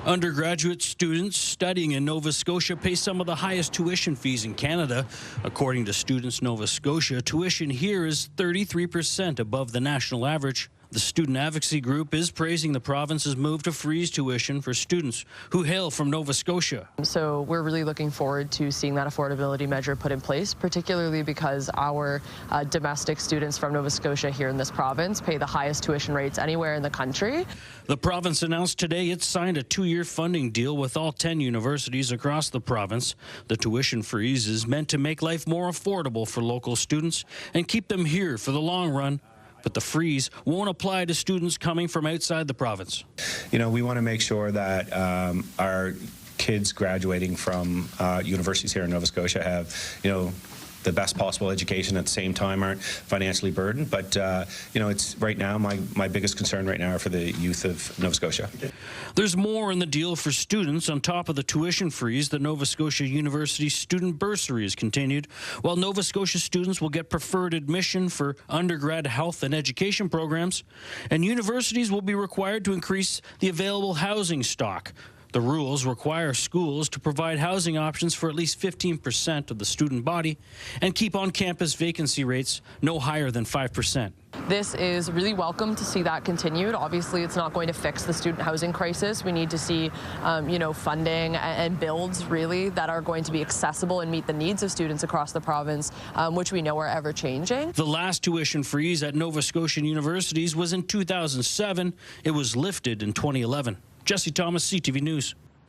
Undergraduate students studying in Nova Scotia pay some of the highest tuition fees in Canada. According to Students Nova Scotia, tuition here is 33% above the national average. The student advocacy group is praising the province's move to freeze tuition for students who hail from Nova Scotia. So we're really looking forward to seeing that affordability measure put in place, particularly because our domestic students from Nova Scotia here in this province pay the highest tuition rates anywhere in the country. The province announced today it signed a 2-year funding deal with all 10 universities across the province. The tuition freeze is meant to make life more affordable for local students and keep them here for the long run. But the freeze won't apply to students coming from outside the province. You know, we want to make sure that our kids graduating from universities here in Nova Scotia have, you know, the best possible education at the same time, aren't financially burdened. But, you know, it's right now, my biggest concern right now are for the youth of Nova Scotia. There's more in the deal for students on top of the tuition freeze. The Nova Scotia University student bursary is continued, while Nova Scotia students will get preferred admission for undergrad health and education programs, and universities will be required to increase the available housing stock. The rules require schools to provide housing options for at least 15% of the student body and keep on-campus vacancy rates no higher than 5%. This is really welcome to see that continued. Obviously, it's not going to fix the student housing crisis. We need to see, funding and builds really that are going to be accessible and meet the needs of students across the province, which we know are ever changing. The last tuition freeze at Nova Scotian universities was in 2007. It was lifted in 2011. Jesse Thomas, CTV News.